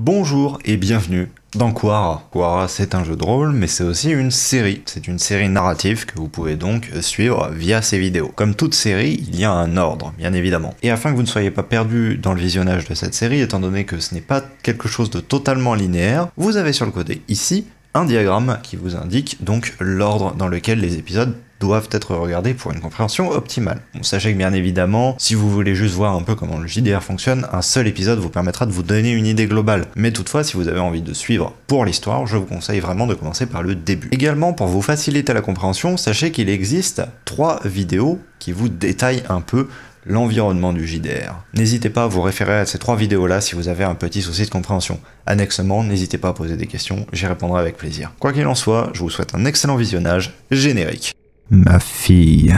Bonjour et bienvenue dans Quara. Quara, c'est un jeu de rôle, mais c'est aussi une série. C'est une série narrative que vous pouvez donc suivre via ces vidéos. Comme toute série, il y a un ordre, bien évidemment. Et afin que vous ne soyez pas perdu dans le visionnage de cette série, étant donné que ce n'est pas quelque chose de totalement linéaire, vous avez sur le côté, ici, un diagramme qui vous indique donc l'ordre dans lequel les épisodes doivent être regardés pour une compréhension optimale. Bon, sachez que bien évidemment, si vous voulez juste voir un peu comment le JDR fonctionne, un seul épisode vous permettra de vous donner une idée globale. Mais toutefois, si vous avez envie de suivre pour l'histoire, je vous conseille vraiment de commencer par le début. Également, pour vous faciliter la compréhension, sachez qu'il existe 3 vidéos qui vous détaillent un peu l'environnement du JDR. N'hésitez pas à vous référer à ces 3 vidéos-là si vous avez un petit souci de compréhension. Annexement, n'hésitez pas à poser des questions, j'y répondrai avec plaisir. Quoi qu'il en soit, je vous souhaite un excellent visionnage générique. Ma fille,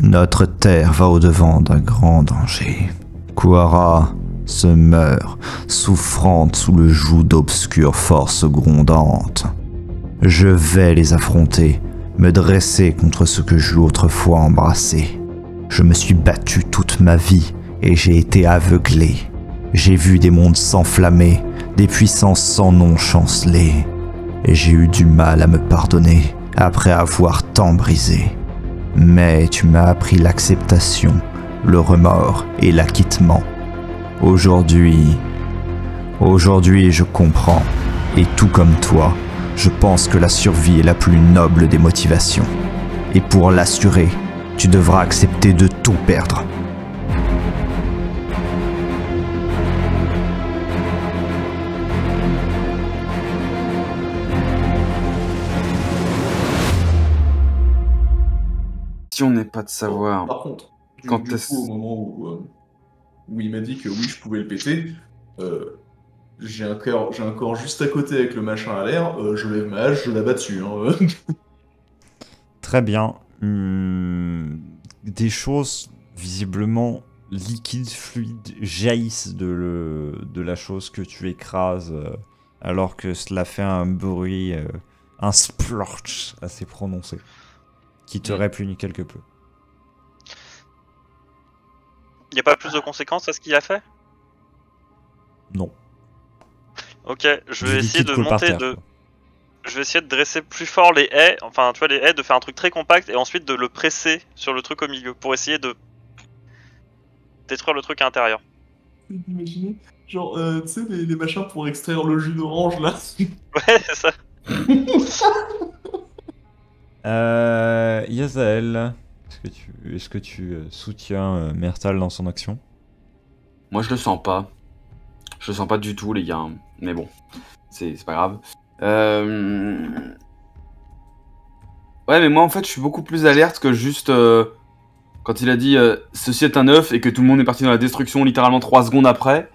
notre terre va au-devant d'un grand danger. Quara se meurt, souffrante sous le joug d'obscures forces grondantes. Je vais les affronter, me dresser contre ce que j'eus autrefois embrassé. Je me suis battu toute ma vie et j'ai été aveuglé. J'ai vu des mondes s'enflammer, des puissances sans nom chanceler. Et j'ai eu du mal à me pardonner après avoir tant brisé. Mais tu m'as appris l'acceptation, le remords et l'acquittement. Aujourd'hui, je comprends. Et tout comme toi, je pense que la survie est la plus noble des motivations. Et pour l'assurer, tu devras accepter de tout perdre. On n'est pas de savoir. Par contre, du quand coup, au moment où il m'a dit que oui, je pouvais le péter, j'ai un corps juste à côté avec le machin à l'air, je lève ma hache, je la bats dessus. Hein. Très bien. Des choses visiblement liquides, fluides, jaillissent de la chose que tu écrases, alors que cela fait un bruit, un splorch assez prononcé, qui te répugne quelque peu. Il n'y a pas plus de conséquences à ce qu'il a fait? Non. Ok, je vais essayer de monter Je vais essayer de dresser plus fort les haies, enfin tu vois les haies, de faire un truc très compact et ensuite de le presser sur le truc au milieu pour essayer de détruire le truc à l'intérieur. Imaginez, genre, tu sais, les machins pour extraire le jus d'orange là. Ouais, c'est ça. Yazael, est-ce que tu soutiens Myrtal dans son action? Moi je le sens pas. Je le sens pas du tout les gars. Mais bon, c'est pas grave. Ouais mais moi en fait je suis beaucoup plus alerte que juste quand il a dit ceci est un œuf et que tout le monde est parti dans la destruction littéralement 3 secondes après.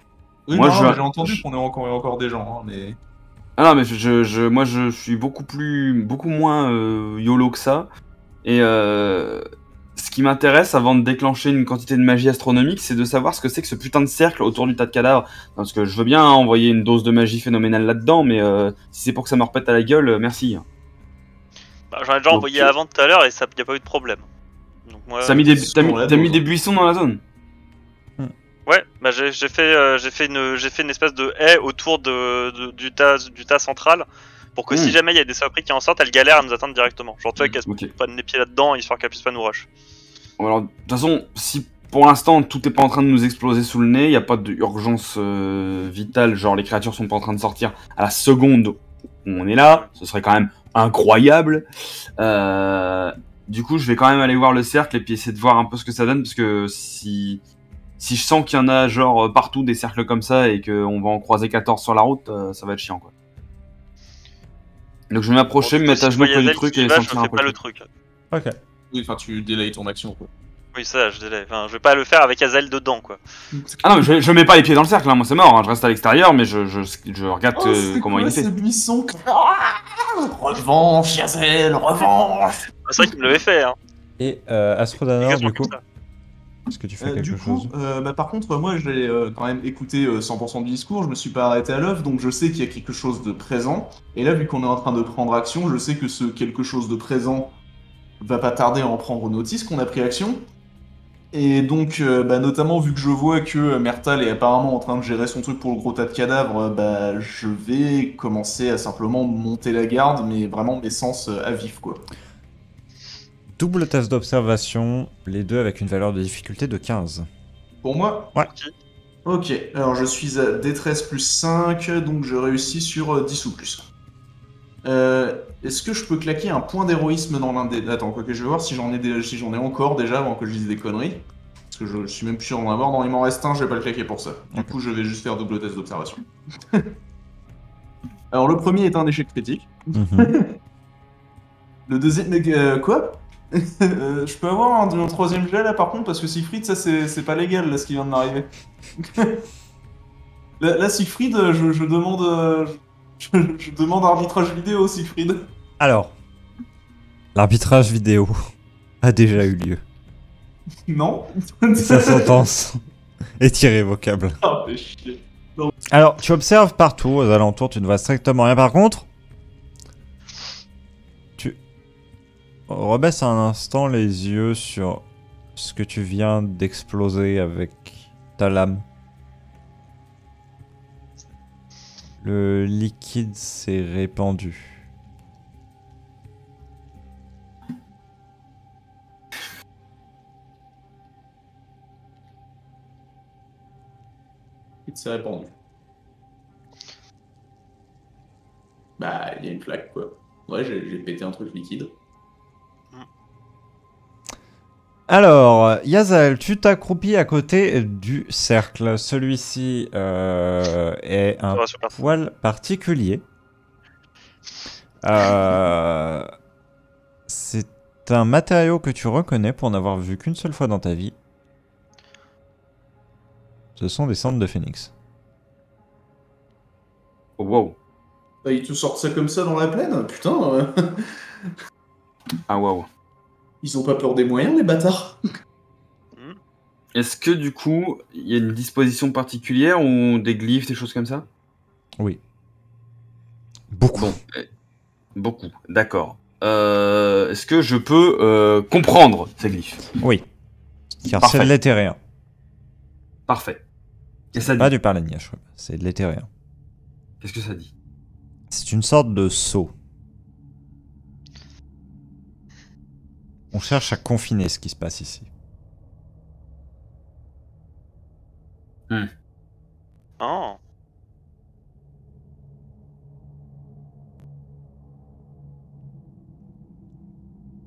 Oui, moi j'ai entendu qu'on est encore des gens, hein, mais... Ah non mais moi je suis beaucoup moins YOLO que ça. Et ce qui m'intéresse avant de déclencher une quantité de magie astronomique, c'est de savoir ce que c'est que ce putain de cercle autour du tas de cadavres. Parce que je veux bien envoyer une dose de magie phénoménale là-dedans, mais si c'est pour que ça me repète à la gueule, merci. Bah, j'en ai déjà envoyé avant tout à l'heure et ça y a pas eu de problème. Donc moi. T'as mis des buissons dans la zone. Ouais, bah j'ai fait une espèce de haie autour du tas central pour que si jamais il y a des saloperies qui en sortent, elles galèrent à nous atteindre directement. Genre tu vois qu'elles prennent les pieds là-dedans histoire qu'elles puissent pas nous rush. Alors de toute façon, si pour l'instant tout est pas en train de nous exploser sous le nez, il y a pas d'urgence vitale, genre les créatures sont pas en train de sortir à la seconde où on est là, ce serait quand même incroyable. Du coup, je vais quand même aller voir le cercle et puis essayer de voir un peu ce que ça donne parce que si je sens qu'il y en a genre partout des cercles comme ça et qu'on va en croiser 14 sur la route, ça va être chiant quoi. Donc je vais m'approcher, me mettre à genoux près du truc et sentir un peu le truc. Ok. Oui, enfin tu délayes ton action quoi. Oui ça, je délaye. Enfin, je vais pas le faire avec Azael dedans quoi. Ah non, mais je mets pas les pieds dans le cercle, hein. Moi c'est mort, hein. Je reste à l'extérieur mais je regarde comment il est fait. C'est buisson. Revanche, Azael, revanche. C'est vrai qu'il me l'avait fait hein. Et Astrodanor du coup, est-ce que tu fais quelque chose? Par contre, moi j'ai quand même écouté 100% du discours, je me suis pas arrêté à l'œuf, donc je sais qu'il y a quelque chose de présent. Et là, vu qu'on est en train de prendre action, je sais que ce quelque chose de présent va pas tarder à en prendre notice qu'on a pris action. Et donc, notamment vu que je vois que Mertal est apparemment en train de gérer son truc pour le gros tas de cadavres, je vais commencer à simplement monter la garde, mais vraiment mes sens à vif, quoi. Double test d'observation, les deux avec une valeur de difficulté de 15. Pour moi? Ouais. Ok, alors je suis à détresse plus 5, donc je réussis sur 10 ou plus. Est-ce que je peux claquer un point d'héroïsme dans l'un des... Attends, je vais voir si j'en ai encore déjà avant que je dise des conneries. Parce que je suis même plus sûr d'en avoir. Non, il m'en reste un, je vais pas le claquer pour ça. Du coup, je vais juste faire double test d'observation. Alors, le premier est un échec critique. Le deuxième... quoi je peux avoir un troisième jet là par contre, parce que Siegfried, ça c'est pas légal là ce qui vient de m'arriver. là, Siegfried, je demande... Je demande arbitrage vidéo, Siegfried. Alors, l'arbitrage vidéo a déjà eu lieu. Non. Sa sentence est irrévocable. Ah, fais chier. Non. Alors, tu observes partout aux alentours, tu ne vois strictement rien. Par contre, tu rebaisses un instant les yeux sur ce que tu viens d'exploser avec ta lame. Le liquide s'est répandu. Il s'est répandu. Bah, il y a une flaque, quoi. Ouais, j'ai pété un truc liquide. Alors, Yazael, tu t'accroupis à côté du cercle. Celui-ci est un poil particulier. C'est un matériau que tu reconnais pour n'avoir vu qu'une seule fois dans ta vie. Ce sont des cendres de phénix. Oh, wow. Bah, ils te sortent ça comme ça dans la plaine? Putain. Ah, wow. Ils ont pas peur des moyens, les bâtards? Est-ce que du coup, il y a une disposition particulière ou des glyphes, des choses comme ça? Oui. Beaucoup. Bon, beaucoup, d'accord. Est-ce que je peux comprendre ces glyphes? Oui. Car c'est de l'éthérien. Parfait. Et ça dit... Pas du parlagnage, c'est de l'éthérien. Qu'est-ce que ça dit? C'est une sorte de sceau. On cherche à confiner ce qui se passe ici. Oh.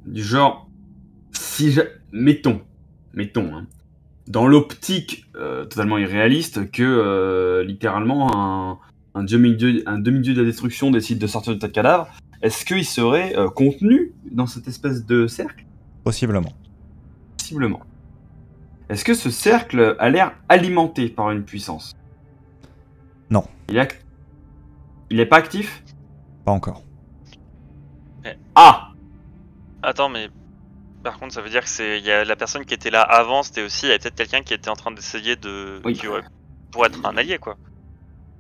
Du genre, si mettons, hein, dans l'optique totalement irréaliste que littéralement un demi-dieu de la destruction décide de sortir du tas de cadavres, est-ce qu'il serait contenu dans cette espèce de cercle? Possiblement. Possiblement. Est-ce que ce cercle a l'air alimenté par une puissance? Non. Il est pas actif? Pas encore. Ah! Attends, mais par contre, ça veut dire que y a la personne qui était là avant, il y a peut-être quelqu'un qui était en train d'essayer de... Oui. Pour être un allié, quoi.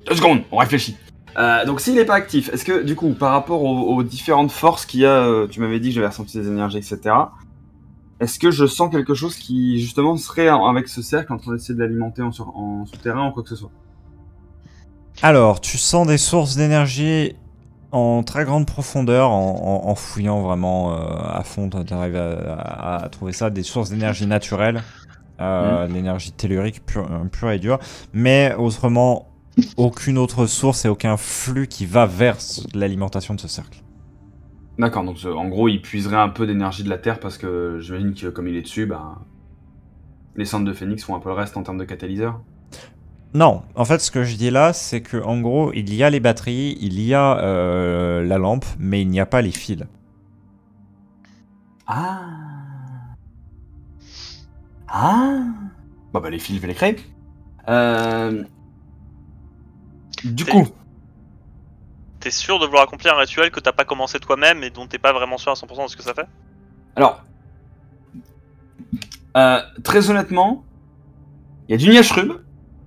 2 secondes, on réfléchit. Donc s'il n'est pas actif, est-ce que du coup, par rapport aux différentes forces qu'il y a, tu m'avais dit que j'avais ressenti des énergies, etc. Est-ce que je sens quelque chose qui justement serait avec ce cercle en train d'essayer de l'alimenter en souterrain ou quoi que ce soit? Alors, tu sens des sources d'énergie en très grande profondeur, en fouillant vraiment à fond, tu arrives à trouver ça, des sources d'énergie naturelles, l'énergie tellurique pure et dure, mais autrement, aucune autre source et aucun flux qui va vers l'alimentation de ce cercle. D'accord, donc en gros, il puiserait un peu d'énergie de la Terre parce que j'imagine que comme il est dessus, les cendres de phénix font un peu le reste en termes de catalyseur. Non, en fait, ce que je dis là, c'est que en gros, il y a les batteries, il y a la lampe, mais il n'y a pas les fils. Ah. Bah les fils, je vais les créer. Du coup... T'es sûr de vouloir accomplir un rituel que t'as pas commencé toi-même et dont t'es pas vraiment sûr à 100% de ce que ça fait? Alors... très honnêtement, il y a du Niashrub,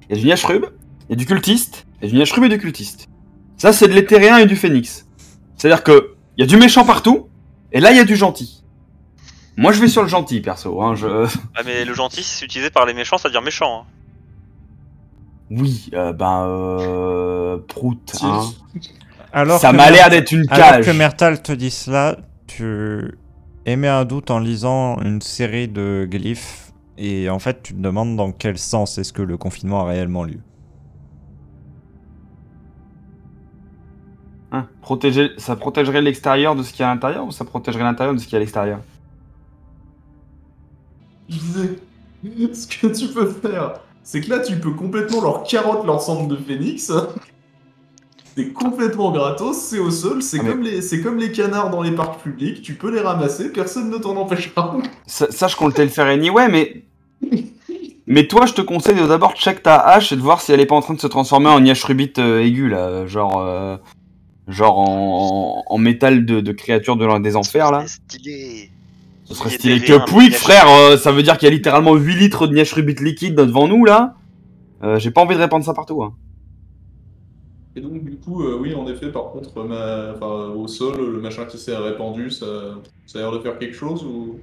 il y a du Niashrub, il y a du cultiste, il y a du Niashrub et du cultiste. Ça, c'est de l'éthérien et du phénix. C'est-à-dire que il y a du méchant partout, et là, il y a du gentil. Moi, je vais sur le gentil, perso. Hein, Ah, mais le gentil, si c'est utilisé par les méchants, ça devient méchant. Hein. Oui, Prout. Hein. Ça m'a l'air d'être une cage. Alors que Mertal te dit cela, tu émets un doute en lisant une série de glyphes. Et en fait, tu te demandes dans quel sens est-ce que le confinement a réellement lieu. Hein, ça protégerait l'extérieur de ce qu'il y a à l'intérieur ou ça protégerait l'intérieur de ce qu'il y a à l'extérieur? Je disais, ce que tu peux faire, c'est que là, tu peux complètement leur carotte leur centre de phénix. C'est complètement gratos, c'est au sol, c'est comme les canards dans les parcs publics, tu peux les ramasser, personne ne t'en empêchera. Ça, je comptais le faire anyway, mais... Mais toi, je te conseille de d'abord check ta hache et de voir si elle est pas en train de se transformer en Yashrubit aigu, là, genre en métal de créature des enfers, là. Stylé. Ce serait stylé que pouic, frère, ça veut dire qu'il y a littéralement 8 litres de Yashrubit liquide devant nous, là. J'ai pas envie de répandre ça partout, hein. Et donc, du coup, oui, en effet, par contre, au sol, le machin qui s'est répandu, ça a l'air de faire quelque chose ou...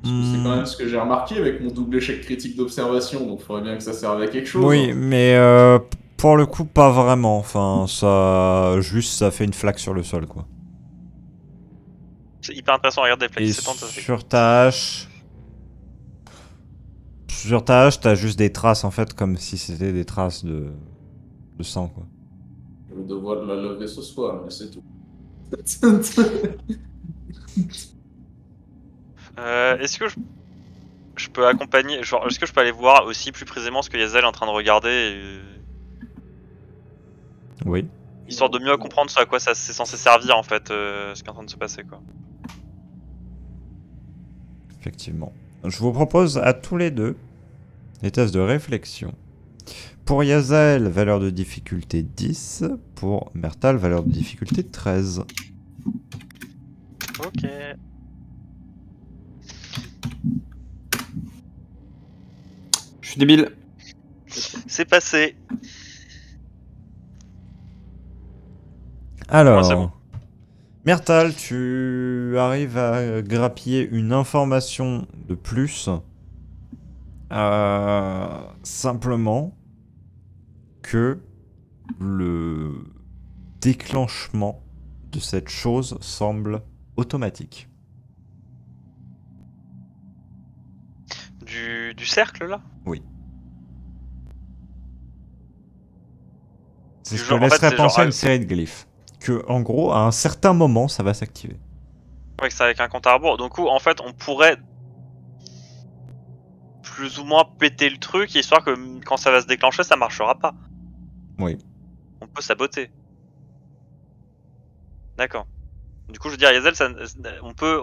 Parce que c'est quand même ce que j'ai remarqué avec mon double échec critique d'observation, donc il faudrait bien que ça serve à quelque chose. Oui, hein. mais pour le coup, pas vraiment. Enfin, ça fait une flaque sur le sol, quoi. C'est hyper intéressant, regarde des plaques. Et sur ta hache... t'as juste des traces, en fait, comme si c'était des traces de sang, quoi. Je vais devoir la lever ce soir, mais c'est tout. Est-ce que je peux accompagner, genre, est-ce que je peux aller voir aussi plus précisément ce que Yazel est en train de regarder Oui. Histoire de mieux comprendre ce à quoi ça c'est censé servir en fait, ce qui est en train de se passer quoi. Effectivement. Je vous propose à tous les deux des tests de réflexion. Pour Yazel, valeur de difficulté 10. Pour Mertal, valeur de difficulté 13. Ok. Je suis débile. C'est passé. Alors, c'est bon. Mertal, tu arrives à grappiller une information de plus. Simplement que le déclenchement de cette chose semble automatique. Du cercle là? Oui. C'est Du ce que genre, en laisserait fait, penser genre, à une série de glyphes. Que, en gros, à un certain moment, ça va s'activer. Ouais, que c'est avec un compte à rebours. Donc, en fait, on pourrait plus ou moins péter le truc, histoire que quand ça va se déclencher, ça marchera pas. Oui. On peut saboter. D'accord. Du coup, je veux dire, Yazel, on peut...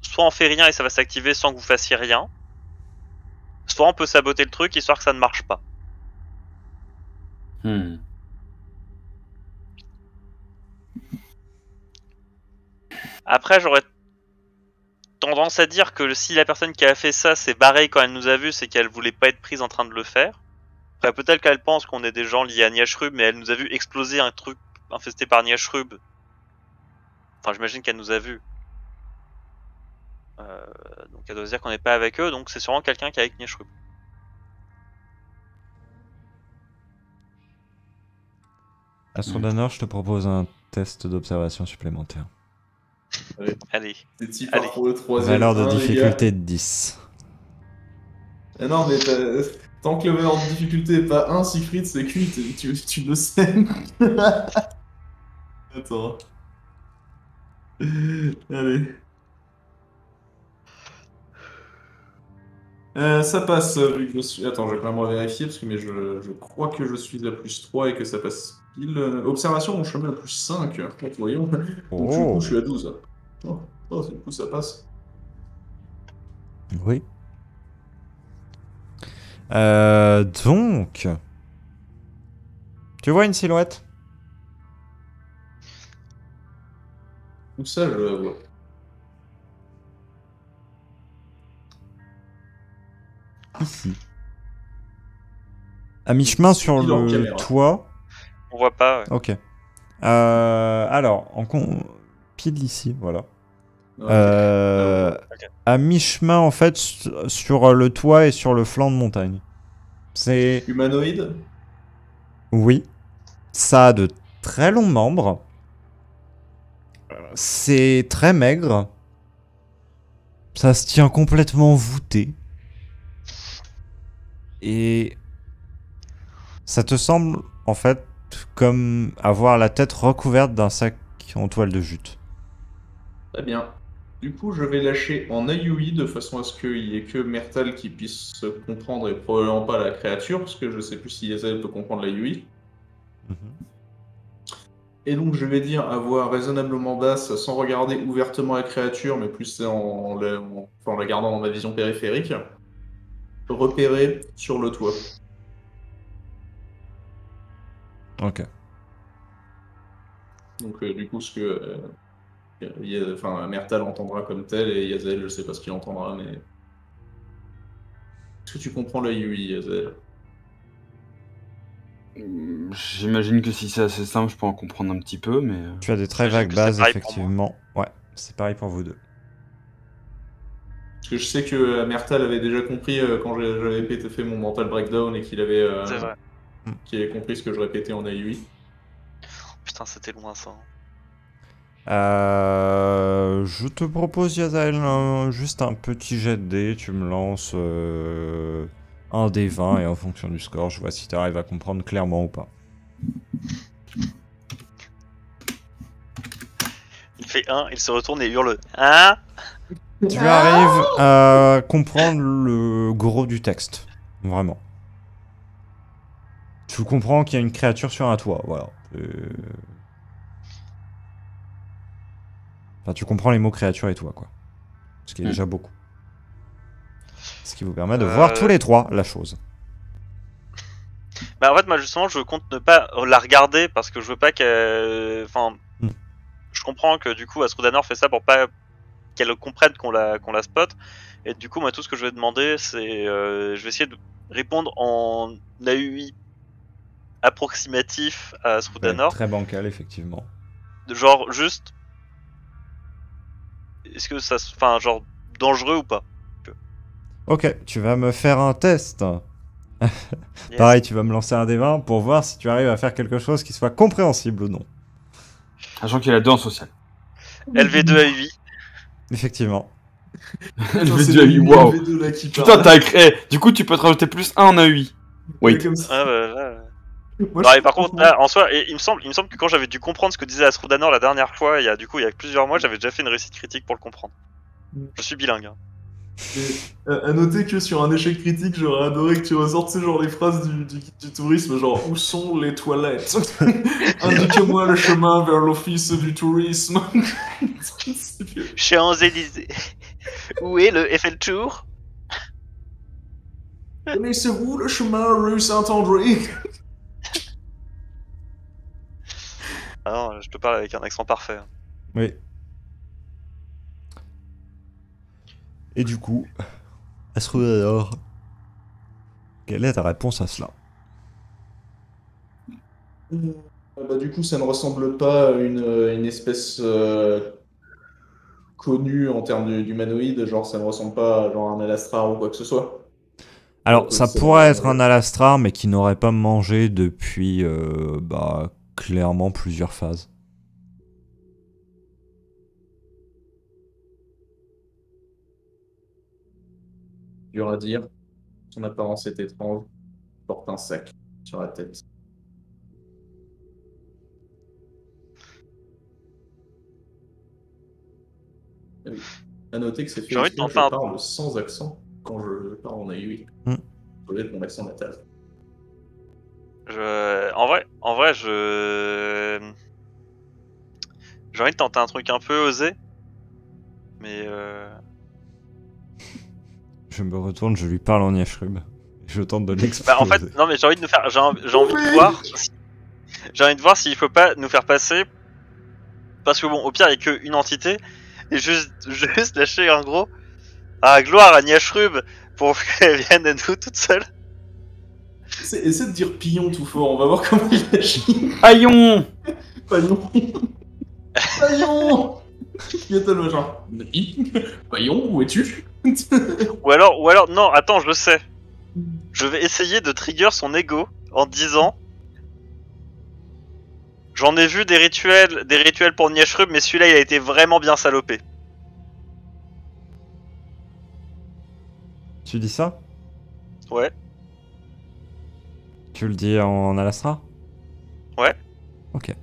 Soit on fait rien et ça va s'activer sans que vous fassiez rien. Soit on peut saboter le truc, histoire que ça ne marche pas. Après, j'aurais tendance à dire que si la personne qui a fait ça s'est barrée quand elle nous a vus, c'est qu'elle voulait pas être prise en train de le faire. Après, peut-être qu'elle pense qu'on est des gens liés à Niashrub, mais elle nous a vu exploser un truc infesté par Niashrub. Enfin, j'imagine qu'elle nous a vus. Donc elle doit se dire qu'on n'est pas avec eux, donc c'est sûrement quelqu'un qui est avec Niashrub. Astrodanor, je te propose un test d'observation supplémentaire. Allez. C'est type pour le troisième. Valeur de difficulté de 10. Ah non, mais tant que le valeur de difficulté est pas 1, Siegfried, c'est cuit, tu le sais. Attends. Allez. Ça passe, vu que je suis... Attends, je vais quand même vérifier, parce que mais je crois que je suis à plus 3 et que ça passe pile. Observation, mon chemin à plus 5. Voyons. Donc du coup, je suis à 12. Oh, du coup, ça passe. Oui. Donc... Tu vois une silhouette? Où ça, je la vois? Ici. À mi-chemin sur le toit. On voit pas, ouais. Ok. Alors, pile ici, voilà. À mi-chemin, en fait, sur le toit et sur le flanc de montagne. C'est... Humanoïde? Oui. Ça a de très longs membres. C'est très maigre. Ça se tient complètement voûté. Et... ça te semble, en fait, comme avoir la tête recouverte d'un sac en toile de jute. Très bien. Du coup, je vais lâcher en AUI de façon à ce qu'il n'y ait que Mertal qui puisse se comprendre et probablement pas la créature, parce que je sais plus si Yazael peut comprendre l'AUI. Et donc, je vais dire à voix raisonnablement basse, sans regarder ouvertement la créature, mais plus en la gardant dans ma vision périphérique, repérer sur le toit. Ok. Donc, du coup, ce que Mertal entendra comme tel, et Yazael, je sais pas ce qu'il entendra, mais... Est-ce que tu comprends la UI, Yazael? J'imagine que si c'est assez simple, je peux en comprendre un petit peu, mais... Tu as des très vagues bases, effectivement. Ouais, c'est pareil pour vous deux. Parce que je sais que Mertal avait déjà compris quand j'avais fait mon mental breakdown et qu'il avait, qu'il avait compris ce que je répétais en AUI. Putain, c'était loin ça. Je te propose, Yazael, juste un petit jet de dés. Tu me lances un des 20 et en fonction du score, je vois si tu arrives à comprendre clairement ou pas. Il fait 1, il se retourne et hurle « Hein ?» Tu arrives à comprendre le gros du texte. Vraiment. Tu comprends qu'il y a une créature sur un toit, voilà. Enfin, tu comprends les mots créature et toit, quoi. Ce qui est déjà beaucoup. Ce qui vous permet de voir tous les trois la chose. Bah en fait, moi justement, je compte ne pas la regarder parce que je veux pas qu'elle... Enfin, je comprends que du coup, Astrodanor fait ça pour pas qu'elle comprenne qu'on la spot. Et du coup, moi, tout ce que je vais demander, c'est... je vais essayer de répondre en AUI approximatif à Astrodanor. Ouais, très bancal, effectivement. Genre, juste... Est-ce que ça... Enfin, genre, dangereux ou pas? Ok, tu vas me faire un test. Yes. Pareil, tu vas me lancer un des 20 pour voir si tu arrives à faire quelque chose qui soit compréhensible ou non. Sachant qu'il a 2 en social. LV2 à 8. Effectivement. LV2 à 8, waouh. Putain, t'as créé. Du coup, tu peux te rajouter plus 1 en AUI. Wait. Ah bah là... Moi, non, et par contre, là, en soi, il me semble que quand j'avais dû comprendre ce que disait Astrodanor la dernière fois, il y a plusieurs mois, j'avais déjà fait une réussite critique pour le comprendre. Je suis bilingue. Hein. À noter que sur un échec critique, j'aurais adoré que tu ressortes genre les phrases du tourisme, genre où sont les toilettes? Indiquez-moi le chemin vers l'office du tourisme. Champs-Élysées. Où est le Eiffel Tour? Connaissez-vous le chemin rue Saint-André? Ah non, je te parle avec un accent parfait. Oui. Et du coup, Astrodanor, quelle est ta réponse à cela? Bah, du coup, ça ne ressemble pas à une espèce connue en termes d'humanoïde, genre ça ne ressemble pas à genre un Alastrar ou quoi que ce soit. Alors, Donc, ça pourrait être un Alastrar, mais qui n'aurait pas mangé depuis, clairement plusieurs phases. Dur à dire. Son apparence est étrange. Il porte un sac sur la tête. Ah oui. À noter que c'est fait exprès, je parle sans accent quand je parle en AUI. Ça doit être mon accent natal. En vrai, j'ai envie de tenter un truc un peu osé, mais Je me retourne, je lui parle en Yashrub. Je tente de l'exploser. Bah en fait, non mais j'ai envie de voir. J'ai envie de voir s'il faut pas nous faire passer, parce que bon, au pire il y a qu'une entité, et juste lâcher un gros. Ah gloire à Yashrub pour qu'elle vienne à nous toute seule. Essaie de dire pillon tout fort, on va voir comment il agit. Paillon. Paillon. Paillon. Bientôt genre, oui, voyons, où es-tu? Ou alors, non, attends, je le sais. Je vais essayer de trigger son ego en disant... J'en ai vu des rituels pour Niashrub, mais celui-là, il a été vraiment bien salopé. Tu dis ça? Ouais. Tu le dis en Alastra? Ouais. Ok.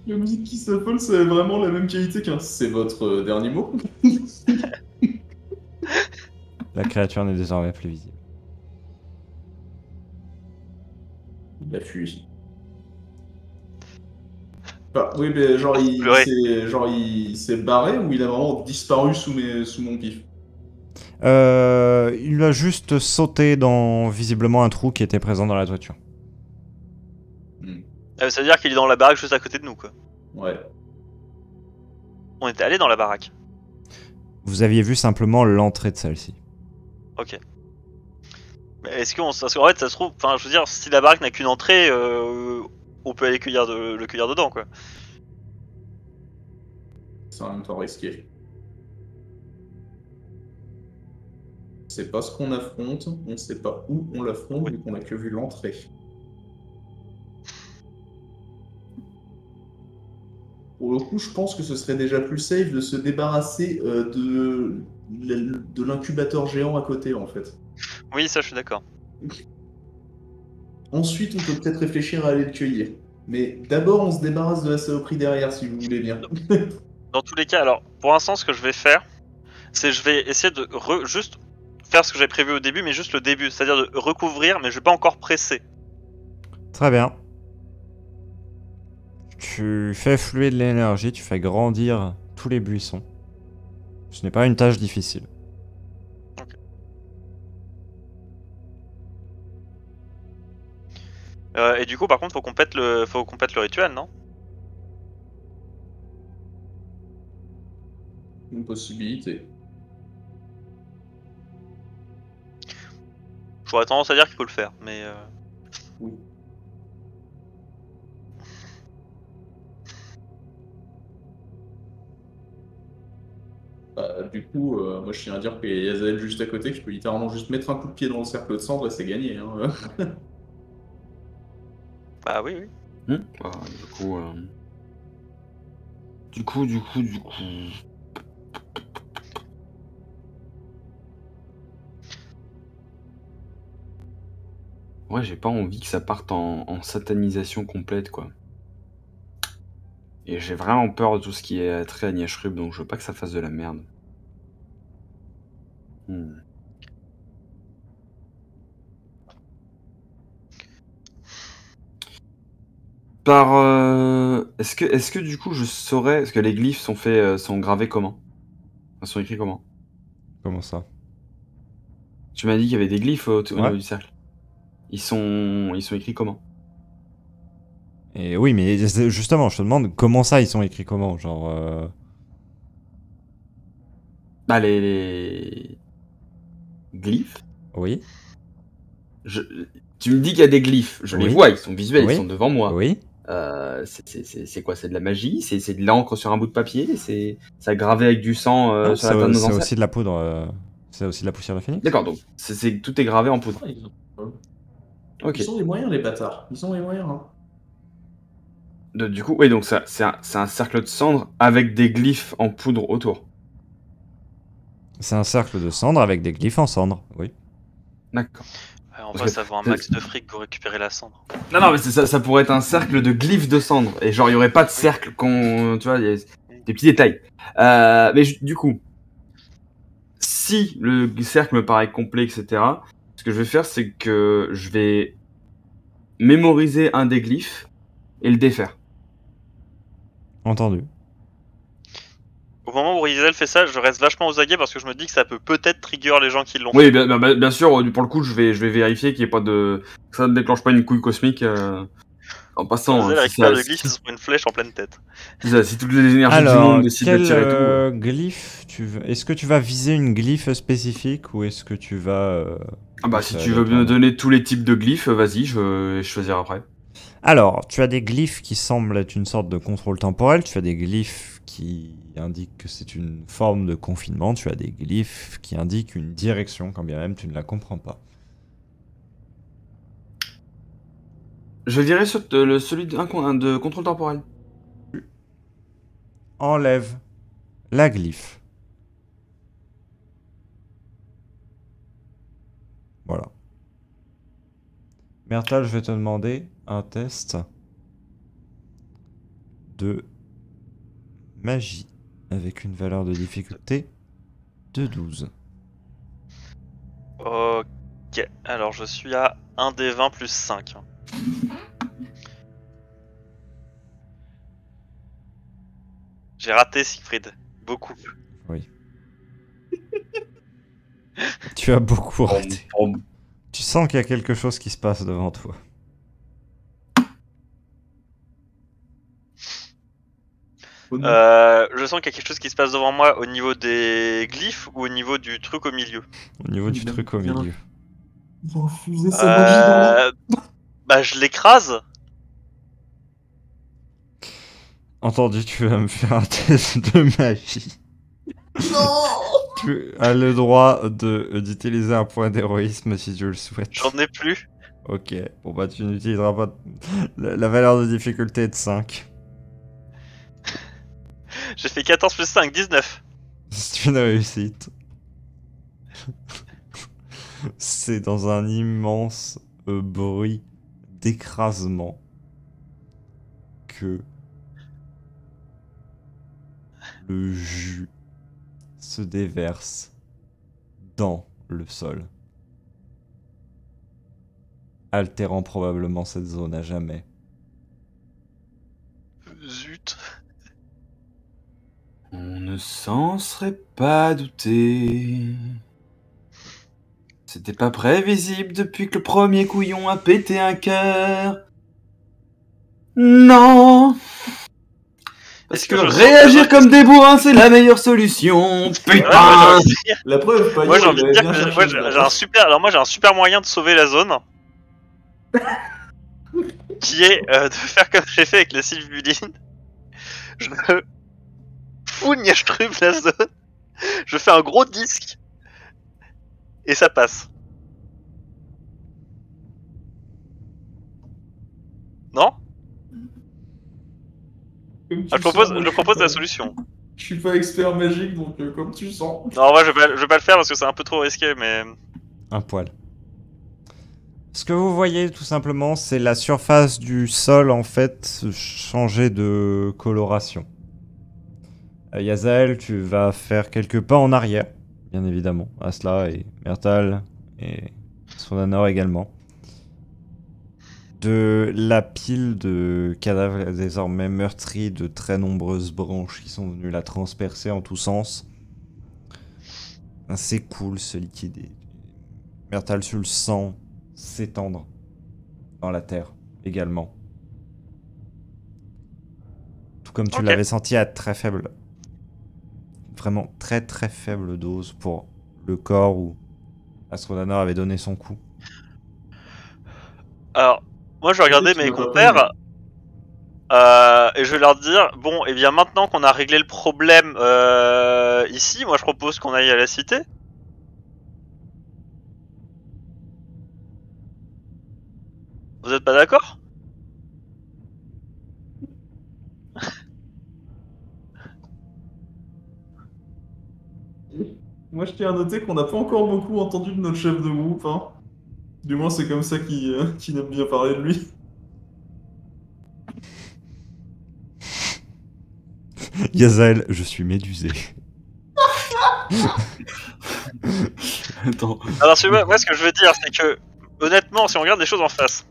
Le musique qui s'affole, c'est vraiment la même qualité qu'un. C'est votre dernier mot? La créature n'est désormais plus visible. Il a fui. Enfin, oui, mais genre il s'est barré ou il a vraiment disparu sous mon pif? Il a juste sauté dans visiblement un trou qui était présent dans la toiture. Ça veut dire qu'il est dans la baraque juste à côté de nous, quoi. Ouais. On était allé dans la baraque. Vous aviez vu simplement l'entrée de celle-ci. Ok. Mais est-ce qu'on... Parce qu'en fait, ça se trouve... Enfin, je veux dire, si la baraque n'a qu'une entrée, on peut aller le cueillir dedans, quoi. C'est en même temps risqué. C'est pas ce qu'on affronte, on sait pas où on l'affronte, vu qu'on a que vu l'entrée. Pour le coup, je pense que ce serait déjà plus safe de se débarrasser de l'incubateur géant à côté, en fait. Oui, ça, je suis d'accord. Ensuite, on peut peut-être réfléchir à aller le cueillir. Mais d'abord, on se débarrasse de la saloperie derrière, si vous voulez bien. Dans tous les cas, alors, pour l'instant, ce que je vais faire, c'est je vais essayer de juste faire ce que j'avais prévu au début, mais juste le début, c'est-à-dire de recouvrir, mais je vais pas encore presser. Très bien. Tu fais fluer de l'énergie, tu fais grandir tous les buissons. Ce n'est pas une tâche difficile. Okay. Et du coup, par contre, faut qu'on pète le rituel, non? Une possibilité. J'aurais tendance à dire qu'il faut le faire, mais... Oui. Du coup, moi je tiens à dire qu'il y a Yazael juste à côté, que je peux littéralement juste mettre un coup de pied dans le cercle de cendres et c'est gagné. Hein. Bah oui, oui. Bah, du coup... Ouais, j'ai pas envie que ça parte en satanisation complète, quoi. Et j'ai vraiment peur de tout ce qui est trait à Niashrub, donc je veux pas que ça fasse de la merde. Est-ce que du coup je saurais... Est-ce que les glyphes sont gravés comment? Ils sont écrits comment? Comment ça? Tu m'as dit qu'il y avait des glyphes au Ouais. niveau du cercle. Ils sont écrits comment? Et oui, mais justement, je te demande comment ça, ils sont écrits comment? Genre. Bah, les glyphes. Oui. Tu me dis qu'il y a des glyphes. Je les Oui. vois, ils sont visuels, Oui. ils sont devant moi. Oui. C'est quoi? C'est de la magie? C'est de l'encre sur un bout de papier? Ça gravé avec du sang Non, sur la table de nos c'est ancêtres? aussi de la poudre. C'est aussi de la poussière de phénix. D'accord, donc tout est gravé en poudre. Ok. Ils ont les moyens, les bâtards. Ils ont les moyens. Hein. Du coup, oui, donc c'est un cercle de cendres avec des glyphes en poudre autour. C'est un cercle de cendres avec des glyphes en cendres, oui. D'accord. Ouais, en Parce vrai, que ça vaut un max de fric pour récupérer la cendre. Non, mais ça pourrait être un cercle de glyphes de cendres. Et genre, il n'y aurait pas de cercle tu vois, il y a des petits détails. Mais du coup, si le cercle me paraît complet, etc., ce que je vais faire, c'est que je vais mémoriser un des glyphes et le défaire. Entendu. Au moment où Rizel fait ça, je reste vachement aux aguets parce que je me dis que ça peut peut-être trigger les gens qui l'ont Oui, fait. bien sûr, pour le coup, je vais vérifier qu'il n'y ait pas que ça ne déclenche pas une couille cosmique en passant. Rizel récupère le glyphe sur une flèche en pleine tête. Si toutes les énergies du monde décident de tirer tout. Glyphe est-ce que tu vas viser une glyphe spécifique ou est-ce que tu vas... Ah bah si tu veux me donner tous les types de glyphes, vas-y, je choisirai après. Alors, tu as des glyphes qui semblent être une sorte de contrôle temporel, tu as des glyphes qui indiquent que c'est une forme de confinement, tu as des glyphes qui indiquent une direction, quand bien même tu ne la comprends pas. Je dirais celui de contrôle temporel. Enlève la glyphe. Voilà. Myrtle, je vais te demander un test de magie avec une valeur de difficulté de 12. Ok, alors je suis à 1 des 20 plus 5. J'ai raté Siegfried, beaucoup. Oui. Tu as beaucoup raté. Tu sens qu'il y a quelque chose qui se passe devant toi. Je sens qu'il y a quelque chose qui se passe devant moi au niveau des glyphes ou au niveau du truc au milieu. Au niveau du truc au milieu. Refuser sa magie dans Bah je l'écrase. Entendu, tu vas me faire un test de magie. Non. Tu as le droit d'utiliser un point d'héroïsme si tu le souhaites. J'en ai plus. Ok, bon bah tu n'utiliseras pas... La valeur de difficulté est de 5. J'ai fait 14 plus 5, 19. C'est une réussite. C'est dans un immense bruit d'écrasement que le jus se déverse dans le sol, altérant probablement cette zone à jamais. Zut. On ne s'en serait pas douté. C'était pas prévisible depuis que le premier couillon a pété un cœur. Non. Parce que réagir comme des bourrins, c'est la meilleure solution. Putain. La preuve, pas Moi j'ai envie de dire que moi, j'ai un super. Alors moi j'ai un super moyen de sauver la zone. Qui est de faire comme j'ai fait avec la Sylvuline. Je fouille, je truve la zone. Je fais un gros disque. Et ça passe. Non? Je propose la solution. Je suis pas expert magique, donc comme tu sens. Non, moi je vais pas le faire parce que c'est un peu trop risqué, mais... Un poil. Ce que vous voyez tout simplement, c'est la surface du sol en fait changer de coloration. Yazael, tu vas faire quelques pas en arrière, bien évidemment. Asla et Myrtle et Sonanor également. De la pile de cadavres désormais meurtris, de très nombreuses branches qui sont venues la transpercer en tous sens. C'est cool ce liquide. Myrtle, tu le sens s'étendre dans la terre également. Tout comme tu l'avais senti à très faible, vraiment très très faible dose pour le corps où Astronanor avait donné son coup. Alors, moi je vais regarder mes compères et je vais leur dire, bon, et bien maintenant qu'on a réglé le problème ici, moi je propose qu'on aille à la cité. Vous êtes pas d'accord? Moi, je tiens à noter qu'on n'a pas encore beaucoup entendu de notre chef de groupe. Hein. Du moins, c'est comme ça qu'il aime bien parler de lui. Yazael, je suis médusé. Attends. Alors, moi ce que je veux dire, c'est que, honnêtement, si on regarde les choses en face,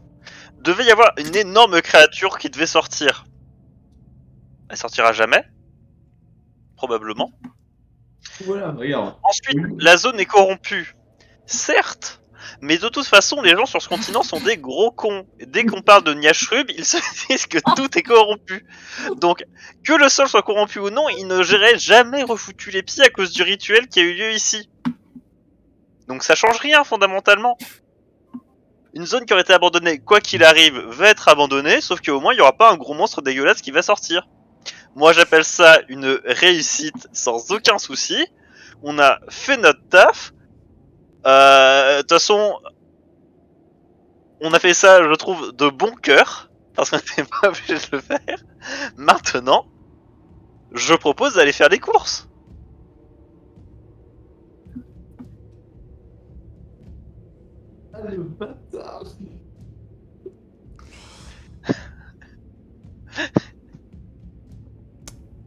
devait y avoir une énorme créature qui devait sortir. Elle sortira jamais. Probablement. Voilà, regarde. Ensuite, la zone est corrompue. Certes, mais de toute façon, les gens sur ce continent sont des gros cons. Dès qu'on parle de Nyashrub, ils se disent que tout est corrompu. Donc, que le sol soit corrompu ou non, ils ne géraient jamais refoutu les pieds à cause du rituel qui a eu lieu ici. Donc ça change rien, fondamentalement. une zone qui aurait été abandonnée, quoi qu'il arrive, va être abandonnée, sauf qu'au moins il y aura pas un gros monstre dégueulasse qui va sortir. Moi j'appelle ça une réussite sans aucun souci. On a fait notre taf. De toute façon, on a fait ça, je trouve, de bon cœur, parce qu'on n'était pas obligé de le faire. Maintenant, je propose d'aller faire des courses. Ah, le bâtard.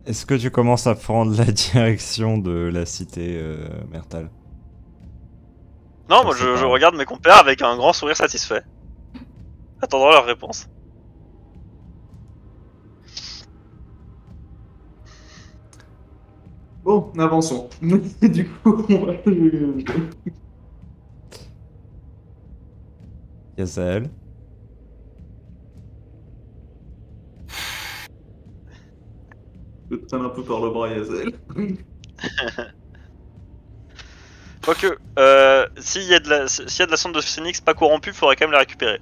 Est-ce que tu commences à prendre la direction de la cité Mertal? Non, moi je regarde mes compères avec un grand sourire satisfait, attendant leur réponse. Bon, avançons. Du coup, on va... Yazael. Je te traîne un peu par le bras, Yazel. Quoique, s'il y a de la sonde de Phoenix pas corrompue, faudrait quand même la récupérer.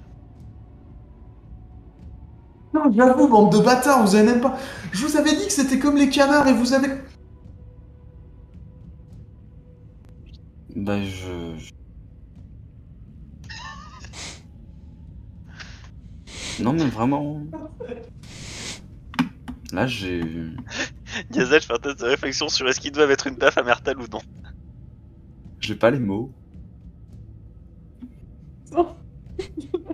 Non, j'avoue, bande de bâtards, vous avez même pas... Je vous avais dit que c'était comme les canards et vous avez... Bah Non mais vraiment... Là j'ai... Yazel fait un test de réflexion sur est-ce qu'ils doivent être une baffe à Mertal ou non. J'ai pas les mots.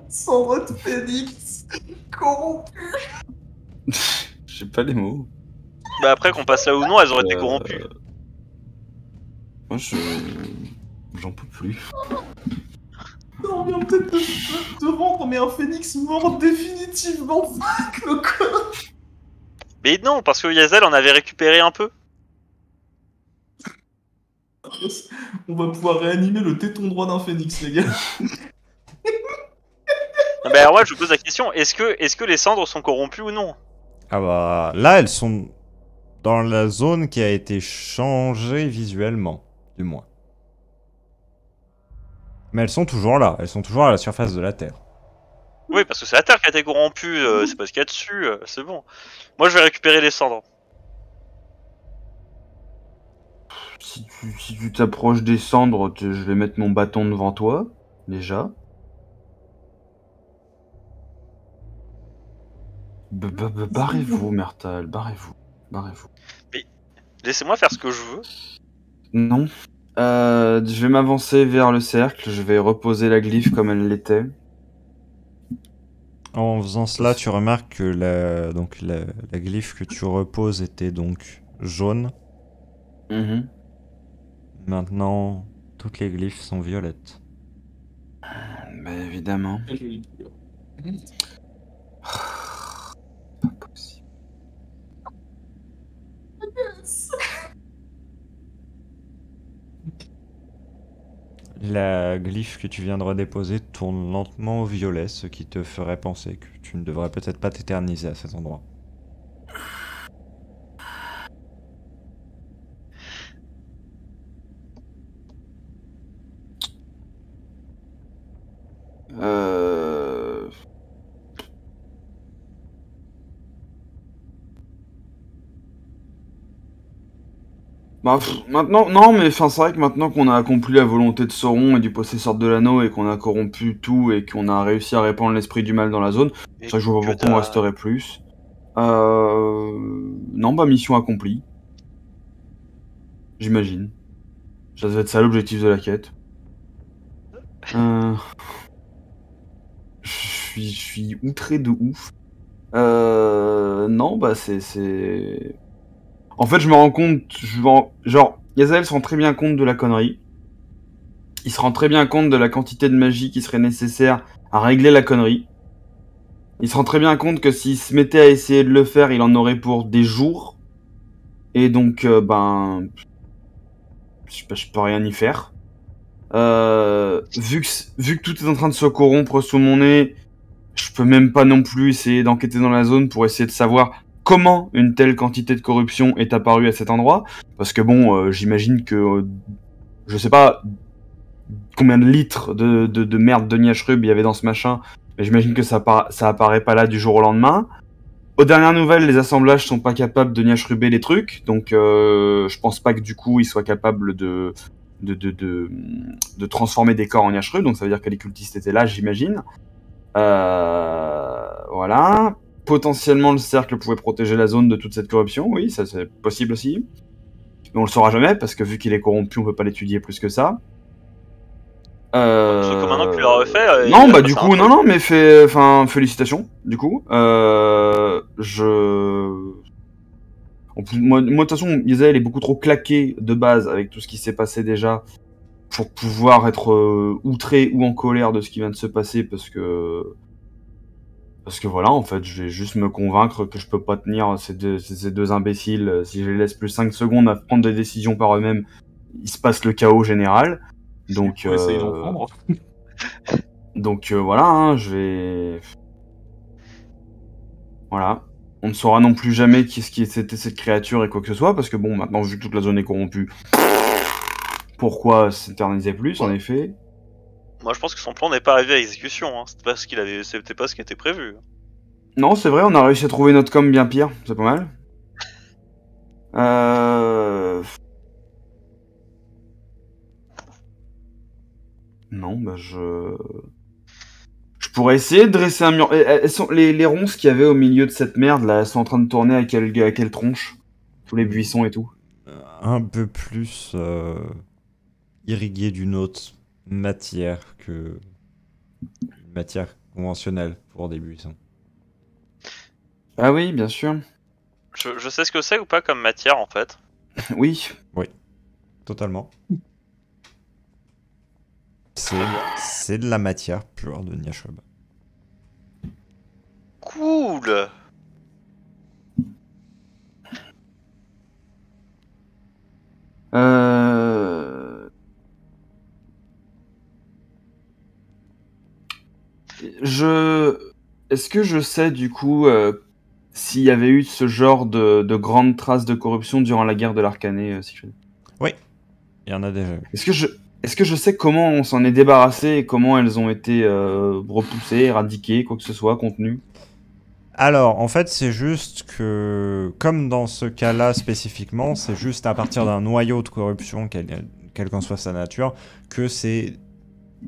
Cendre de Phoenix corrompu. J'ai pas les mots. Bah après qu'on passe là ou non, elles auraient été corrompues. Moi j'en peux plus. On vient peut-être de rendre, mais un phénix mort définitivement. Fuck le connard. Mais non, parce que Yazel en avait récupéré un peu. On va pouvoir réanimer le téton droit d'un phénix, les gars. Non, bah ouais, je vous pose la question, est-ce que les cendres sont corrompues ou non? Ah bah là elles sont dans la zone qui a été changée visuellement, du moins. Mais elles sont toujours là, elles sont toujours à la surface de la Terre. Oui, parce que c'est la Terre qui a été corrompue, c'est pas ce qu'il y a dessus, c'est bon. Moi je vais récupérer les cendres. Si tu t'approches des cendres, je vais mettre mon bâton devant toi, déjà. Barrez-vous, Mertal, barrez-vous. Mais laissez-moi faire ce que je veux. Non. Je vais m'avancer vers le cercle, je vais reposer la glyphe comme elle l'était. En faisant cela, tu remarques que la glyphe que tu reposes était donc jaune. Maintenant, toutes les glyphes sont violettes. Bah évidemment. Pas possible. La glyphe que tu viens de redéposer tourne lentement au violet, ce qui te ferait penser que tu ne devrais peut-être pas t'éterniser à cet endroit. Bah, maintenant, non, mais c'est vrai que maintenant qu'on a accompli la volonté de Sauron et du possesseur de l'anneau et qu'on a corrompu tout et qu'on a réussi à répandre l'esprit du mal dans la zone, c'est vrai que je vois pas pourquoi on resterait plus. Non, bah mission accomplie. J'imagine. Ça devait être ça l'objectif de la quête. Je suis outré de ouf. Non, bah c'est... En fait, je me rends compte, genre, Yazael se rend très bien compte de la connerie. Il se rend très bien compte de la quantité de magie qui serait nécessaire à régler la connerie. Il se rend très bien compte que s'il se mettait à essayer de le faire, il en aurait pour des jours. Et donc, je peux rien y faire. Vu que tout est en train de se corrompre sous mon nez, je peux même pas non plus essayer d'enquêter dans la zone pour essayer de savoir comment une telle quantité de corruption est apparue à cet endroit. Parce que bon, j'imagine que, je sais pas, combien de litres de merde de Niashrub il y avait dans ce machin. Mais j'imagine que ça apparaît pas là du jour au lendemain. Aux dernières nouvelles, les assemblages sont pas capables de Niashruber les trucs, donc je pense pas que du coup ils soient capables de transformer des corps en Niashrub, donc ça veut dire que les cultistes étaient là, j'imagine. Voilà. Potentiellement le cercle pouvait protéger la zone de toute cette corruption, oui, ça c'est possible aussi. Mais on le saura jamais, parce que vu qu'il est corrompu, on peut pas l'étudier plus que ça. Parce que comme maintenant que tu l'as refait... Non, bah du coup, non, mais félicitations, du coup. Moi, de toute façon, Isaël est beaucoup trop claqué de base avec tout ce qui s'est passé déjà pour pouvoir être outré ou en colère de ce qui vient de se passer, parce que voilà, en fait, je vais juste me convaincre que je peux pas tenir ces deux imbéciles. Si je les laisse plus 5 secondes à prendre des décisions par eux-mêmes, il se passe le chaos général. Donc, essayer d'en prendre. Donc voilà, hein, je vais... Voilà. On ne saura non plus jamais c'était cette créature et quoi que ce soit, parce que bon, maintenant, vu que toute la zone est corrompue, pourquoi s'éterniser plus, en effet? Moi, je pense que son plan n'est pas arrivé à exécution, hein. C'était pas ce qui était prévu. Non, c'est vrai, on a réussi à trouver notre com bien pire, c'est pas mal. Non, bah je pourrais essayer de dresser un mur. Les ronces qu'il y avait au milieu de cette merde là, elles sont en train de tourner à quelle tronche? Tous les buissons et tout. Un peu plus irrigué d'une autre matière que une matière conventionnelle pour des buissons. Ah oui, bien sûr. Je sais ce que c'est ou pas comme matière en fait. Oui. Oui, totalement. C'est de la matière pure de Niashrub. Cool. Est-ce que je sais du coup s'il y avait eu ce genre de grandes traces de corruption durant la guerre de l'Arcané, Siegfried? Oui, il y en a déjà eu. Est-ce que je sais comment on s'en est débarrassé et comment elles ont été repoussées, éradiquées, quoi que ce soit, contenues? Alors, en fait, c'est juste que, comme dans ce cas-là spécifiquement, c'est juste à partir d'un noyau de corruption, quelle qu'en soit sa nature, que c'est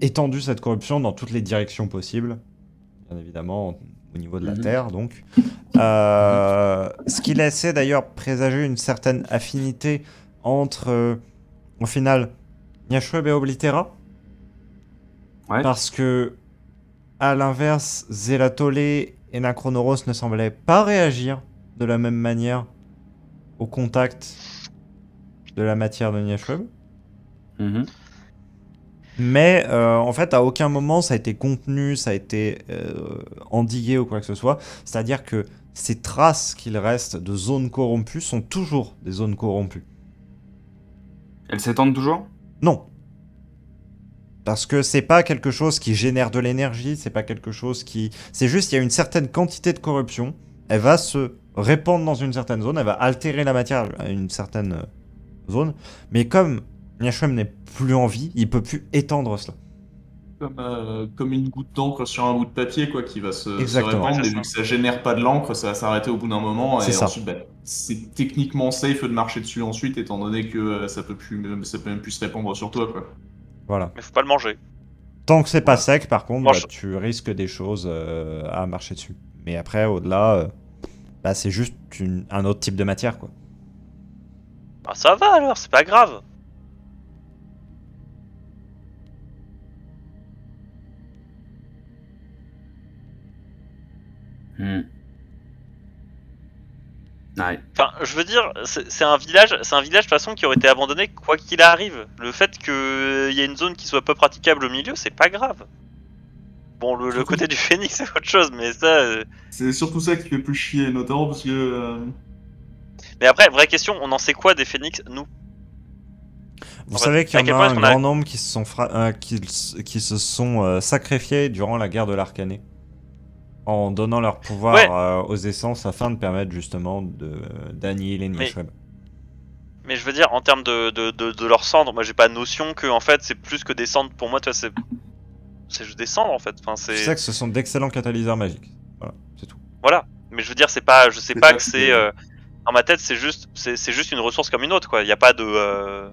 étendu cette corruption dans toutes les directions possibles, bien évidemment, au niveau de la Terre, donc. Ce qui laissait d'ailleurs présager une certaine affinité entre, au final, Niashrub et Oblitera. Ouais. Parce que, à l'inverse, Zelatolé et Necronoros ne semblaient pas réagir de la même manière au contact de la matière de Niashrub. Mais en fait, à aucun moment ça a été contenu, ça a été endigué ou quoi que ce soit. C'est-à-dire que ces traces qu'il reste de zones corrompues sont toujours des zones corrompues. Elles s'étendent toujours? Non. Parce que c'est pas quelque chose qui génère de l'énergie, c'est pas quelque chose qui... C'est juste, il y a une certaine quantité de corruption, elle va se répandre dans une certaine zone, elle va altérer la matière à une certaine zone, mais comme Niashrub n'est plus en vie, il peut plus étendre cela. Comme une goutte d'encre sur un bout de papier, quoi, qui va se répandre, Ouais, et vu que ça génère pas de l'encre, ça va s'arrêter au bout d'un moment, et ça. ensuite, c'est techniquement safe de marcher dessus ensuite, étant donné que ça peut même plus se répandre sur toi, quoi. Voilà. Mais faut pas le manger. Tant que c'est pas sec, par contre, tu risques des choses à marcher dessus. Mais après, au-delà, c'est juste un autre type de matière, quoi. Ah, ça va alors, c'est pas grave. Ouais. Enfin, je veux dire, c'est un village de toute façon qui aurait été abandonné quoi qu'il arrive. Le fait qu'il y ait une zone qui soit pas praticable au milieu, c'est pas grave. Bon, le côté du phénix c'est autre chose, mais ça... C'est surtout ça qui fait plus chier, notamment parce que... Mais après, vraie question, on en sait quoi des phénix, nous? Vous savez qu'il y en a un grand nombre qui se sont sacrifiés durant la guerre de l'Arcané, en donnant leur pouvoir aux essences afin de permettre justement d'annihiler Niashrub. Mais je veux dire, en termes de leurs cendres, moi j'ai pas notion que en fait c'est plus que des cendres. Pour moi, tu vois, c'est juste des cendres en fait. Enfin, Tu sais que ce sont d'excellents catalyseurs magiques. Voilà, c'est tout. Voilà. Mais je veux dire, c'est pas, je sais pas ça, que c'est. Dans ma tête, c'est juste une ressource comme une autre, quoi. Il y a pas de. À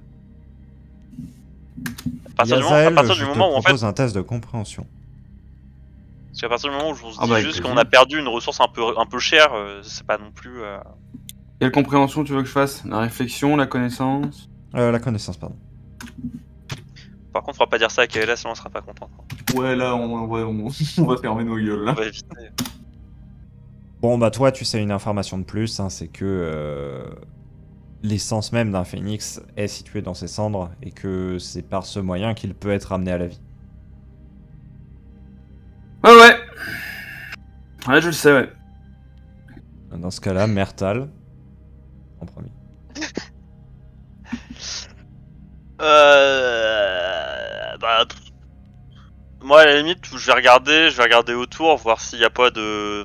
partir Yazael, du moment où en fait. propose un test de compréhension. Parce qu'à partir du moment où je vous dis bah, juste qu'on a perdu une ressource un peu chère, c'est pas non plus. Quelle compréhension tu veux que je fasse? La réflexion, la connaissance? La connaissance, pardon. Par contre, faudra pas dire ça à Kaela, sinon on sera pas content. Ouais, là, on va fermer nos gueules, là. On va éviter. Bon, bah toi, tu sais une information de plus, hein, c'est que l'essence même d'un phénix est située dans ses cendres et que c'est par ce moyen qu'il peut être ramené à la vie. Ouais, je le sais, ouais. Dans ce cas-là, Mertal, en premier. Moi, à la limite, je vais regarder autour, voir s'il y a pas de.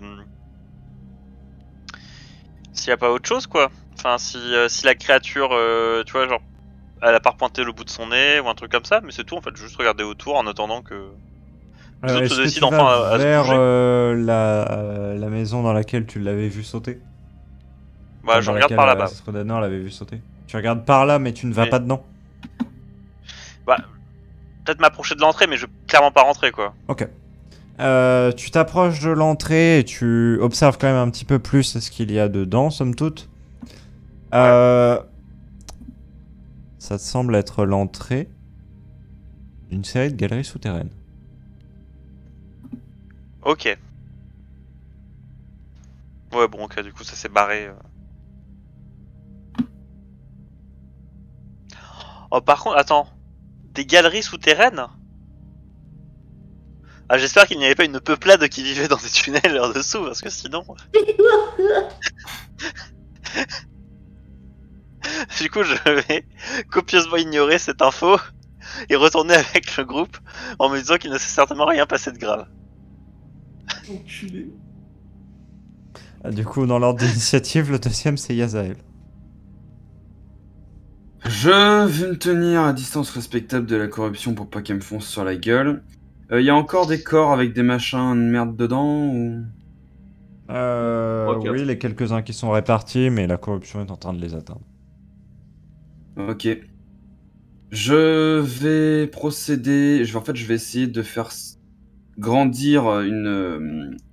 S'il y a pas autre chose, quoi. Enfin, si la créature, tu vois, genre, elle a pas repointé le bout de son nez ou un truc comme ça, mais c'est tout, en fait, juste regarder autour en attendant que. Les autres se décident enfin à se vers bouger. la maison dans laquelle tu l'avais vu sauter. Bah, je regarde par là-bas. Srodanor l'avait vu sauter. Tu regardes par là, mais tu ne vas pas dedans. Bah, peut-être m'approcher de l'entrée, mais je vais clairement pas rentrer, quoi. Ok. Tu t'approches de l'entrée et tu observes quand même un petit peu plus ce qu'il y a dedans, somme toute. Ça te semble être l'entrée d'une série de galeries souterraines. Ok. Ouais, bon, ok, du coup, ça s'est barré. Oh, par contre, attends. Des galeries souterraines? Ah, j'espère qu'il n'y avait pas une peuplade qui vivait dans des tunnels en dessous, parce que sinon... Du coup, je vais copieusement ignorer cette info et retourner avec le groupe en me disant qu'il ne s'est certainement rien passé de grave. Enculé. Du coup, dans l'ordre d'initiative, le deuxième, c'est Yazael. Je vais me tenir à distance respectable de la corruption pour pas qu'elle me fonce sur la gueule. Y a encore des corps avec des machins de merde dedans ou... Ok. Oui, les quelques-uns qui sont répartis, mais la corruption est en train de les atteindre. Ok. Je vais procéder... je vais essayer de faire grandir une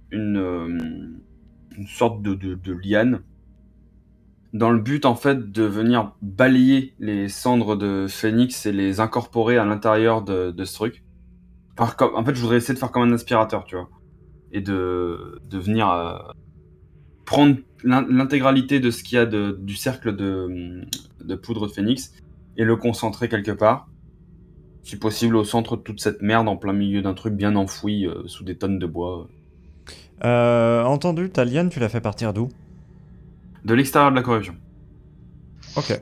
sorte de liane. Dans le but, en fait, de venir balayer les cendres de Phénix et les incorporer à l'intérieur de ce truc. En fait, je voudrais essayer de faire comme un aspirateur, tu vois. Et de venir prendre l'intégralité de ce qu'il y a du cercle de poudre de Phénix et le concentrer quelque part. Si possible, au centre de toute cette merde, en plein milieu d'un truc bien enfoui, sous des tonnes de bois. Entendu, ta liane, tu l'as fait partir d'où? De l'extérieur de la corruption. Ok.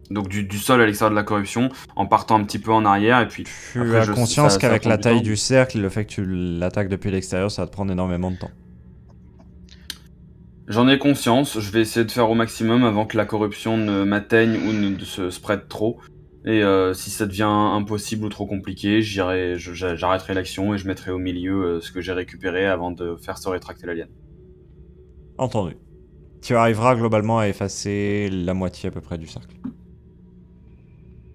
Donc du sol à l'extérieur de la corruption, en partant un petit peu en arrière, et puis... Tu as conscience qu'avec la taille du cercle et le fait que tu l'attaques depuis l'extérieur, ça va te prendre énormément de temps. J'en ai conscience, je vais essayer de faire au maximum avant que la corruption ne m'atteigne ou ne se spread trop. Et si ça devient impossible ou trop compliqué, j'arrêterai l'action et je mettrai au milieu ce que j'ai récupéré avant de faire se rétracter la liane. Entendu. Tu arriveras globalement à effacer la moitié à peu près du cercle.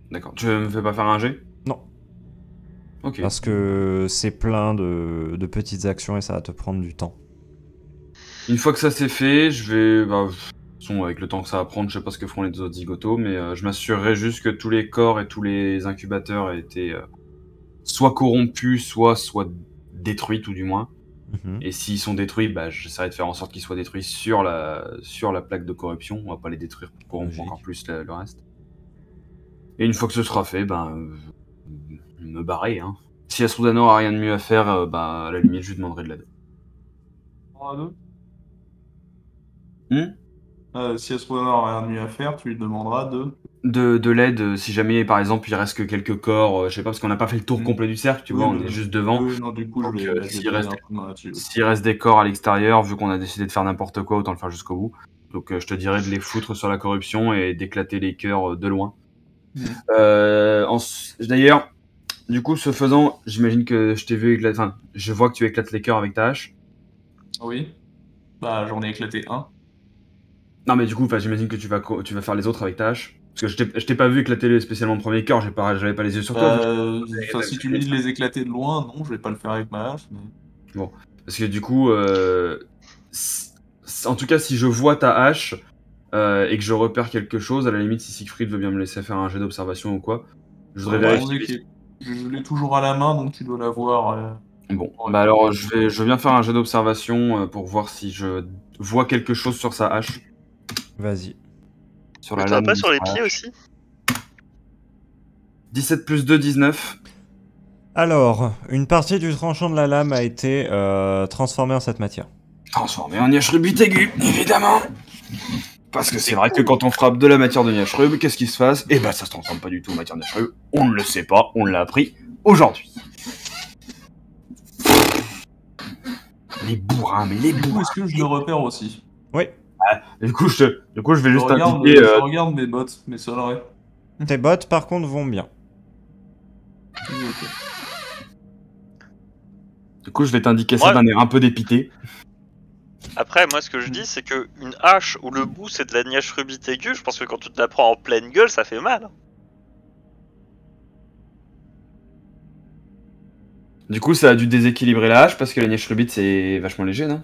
D'accord. Tu me fais pas faire un jet? Non. Ok. Parce que c'est plein de petites actions et ça va te prendre du temps. Une fois que ça c'est fait, je vais... de toute façon, avec le temps que ça va prendre, je sais pas ce que feront les autres zigotos, mais je m'assurerai juste que tous les corps et tous les incubateurs aient été soit corrompus, soit détruits tout du moins. Et s'ils sont détruits, j'essaierai de faire en sorte qu'ils soient détruits sur la plaque de corruption. On va pas les détruire pour corrompre encore plus le reste. Et une fois que ce sera fait, me barrer. Hein. Si Srodanor a rien de mieux à faire, à la limite, je lui demanderai de l'aide. Si Srodanor a rien de mieux à faire, tu lui demanderas de l'aide, si jamais, par exemple, il reste que quelques corps, je sais pas, parce qu'on n'a pas fait le tour complet du cercle, tu vois, on est juste devant. Oui, non, du coup, donc, je vais s'il reste des corps à l'extérieur, vu qu'on a décidé de faire n'importe quoi, autant le faire jusqu'au bout. Donc je te dirais de les foutre sur la corruption et d'éclater les cœurs de loin. D'ailleurs, du coup, ce faisant, j'imagine que je t'ai vu éclater... Enfin, je vois que tu éclates les cœurs avec ta hache. Oui. Bah, j'en ai éclaté un. Non, mais du coup, j'imagine que tu vas faire les autres avec ta hache. Parce que je t'ai pas vu éclater spécialement le premier cœur, j'avais pas les yeux sur toi. Si tu me dis de les éclater de loin, non, je vais pas le faire avec ma hache. Mais... Bon, parce que du coup, en tout cas, si je vois ta hache et que je repère quelque chose, à la limite, si Siegfried veut bien me laisser faire un jet d'observation ou quoi, je voudrais vérifier. Je l'ai toujours à la main, donc tu dois l'avoir. Bon, bah alors je viens faire un jet d'observation pour voir si je vois quelque chose sur sa hache. Vas-y. Sur la lame. Pas sur les pieds aussi. 17 plus 2, 19. Alors, une partie du tranchant de la lame a été transformée en cette matière. Transformée en niacherub aigu, évidemment. Parce que c'est vrai que quand on frappe de la matière de niacherub, qu'est-ce qui se passe? Eh ben ça se transforme pas du tout en matière de niacherub. On ne le sait pas, on l'a appris aujourd'hui. Les bourrins, mais les bourrins. Est-ce que je le repère aussi? Oui. Du coup, je vais juste indiquer... Je regarde mes bottes, mes solerais. Tes bottes, par contre, vont bien. Okay. Du coup, je vais t'indiquer ça d'un air un peu dépité. Après, moi, ce que je dis, c'est que une hache où le bout c'est de la niacherubite aiguë, je pense que quand tu te la prends en pleine gueule, ça fait mal. Du coup, ça a dû déséquilibrer la hache parce que la niacherubite c'est vachement léger, non?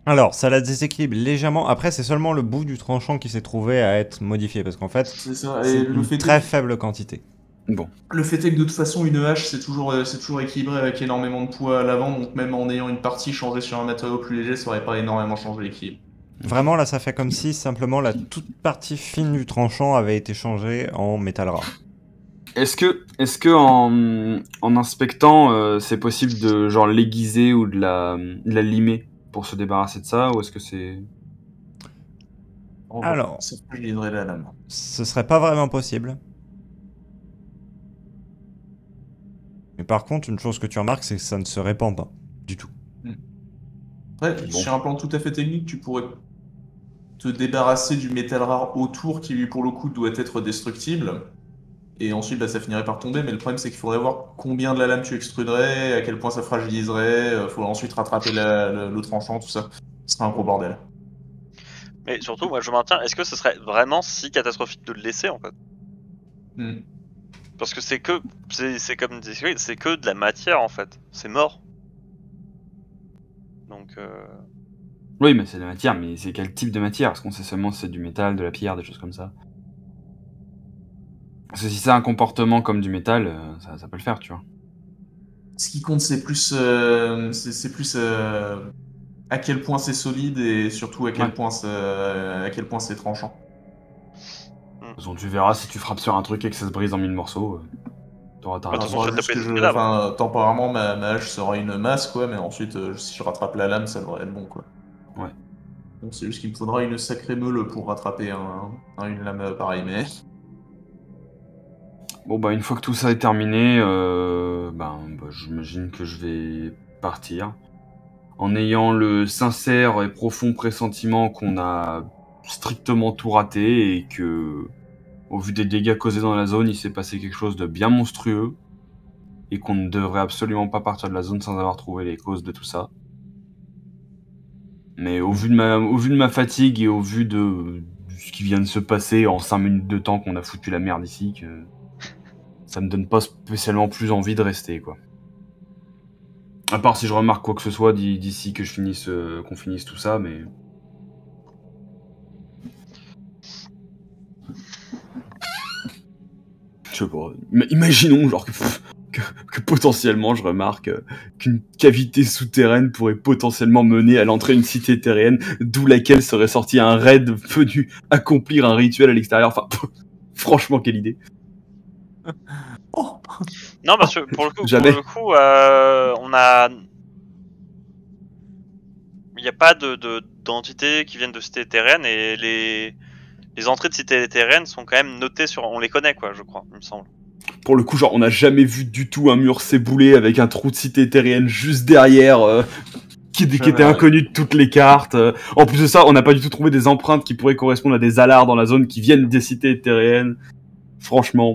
Alors, ça la déséquilibre légèrement. Après, c'est seulement le bout du tranchant qui s'est trouvé à être modifié. Parce qu'en fait, c'est une très faible quantité. Bon. Le fait est que de toute façon, une hache, c'est toujours équilibré avec énormément de poids à l'avant. Donc même en ayant une partie changée sur un matériau plus léger, ça aurait pas énormément changé l'équilibre. Vraiment, là, ça fait comme si simplement la toute partie fine du tranchant avait été changée en métal rare. Est-ce que en inspectant, c'est possible de genre l'aiguiser ou de la limer pour se débarrasser de ça, ou est-ce que c'est... Alors, je livrerai la lame. Ce serait pas vraiment possible. Mais par contre, une chose que tu remarques, c'est que ça ne se répand pas du tout. Ouais, sur un plan tout à fait technique, tu pourrais te débarrasser du métal rare autour qui, lui, pour le coup, doit être destructible. Et ensuite, bah, ça finirait par tomber, mais le problème, c'est qu'il faudrait voir combien de la lame tu extruderais, à quel point ça fragiliserait, il faudrait ensuite rattraper le tranchant, tout ça. Ce serait un gros bordel. Mais surtout, moi, je maintiens, est-ce que ce serait vraiment si catastrophique de le laisser, en fait? Parce que c'est comme c'est que de la matière, en fait. C'est mort. Donc... Oui, mais c'est de la matière, mais c'est quel type de matière? Parce qu'on sait seulement si c'est du métal, de la pierre, des choses comme ça. Parce que si c'est un comportement comme du métal, ça peut le faire, tu vois. Ce qui compte, c'est plus, à quel point c'est solide et surtout à quel point c'est tranchant. De toute façon, tu verras si tu frappes sur un truc et que ça se brise en 1000 morceaux. Temporairement, ma hache sera une masse, quoi, mais ensuite, si je rattrape la lame, ça devrait être bon, quoi. Ouais. Donc c'est juste qu'il me faudra une sacrée meule pour rattraper une lame pareille, mais... Bon, bah, une fois que tout ça est terminé, j'imagine que je vais partir. En ayant le sincère et profond pressentiment qu'on a strictement tout raté et que, au vu des dégâts causés dans la zone, il s'est passé quelque chose de bien monstrueux et qu'on ne devrait absolument pas partir de la zone sans avoir trouvé les causes de tout ça. Mais au vu de ma fatigue et au vu de ce qui vient de se passer en 5 minutes de temps qu'on a foutu la merde ici, que ça me donne pas spécialement plus envie de rester, quoi. À part si je remarque quoi que ce soit d'ici que qu'on finisse tout ça, mais... Je sais pas. Imaginons genre que potentiellement je remarque qu'une cavité souterraine pourrait potentiellement mener à l'entrée d'une cité terrienne, d'où laquelle serait sorti un raid venu accomplir un rituel à l'extérieur. Enfin, franchement, quelle idée. Non, parce que pour le coup, on a... Il n'y a pas d'entités qui viennent de cités terriennes et les entrées de cités terriennes sont quand même notées sur... On les connaît, quoi, je crois, il me semble. Pour le coup, genre, on n'a jamais vu du tout un mur s'ébouler avec un trou de cité terrienne juste derrière qui était inconnu de toutes les cartes. En plus de ça, on n'a pas du tout trouvé des empreintes qui pourraient correspondre à des alars dans la zone qui viennent des cités éthéréennes. Franchement,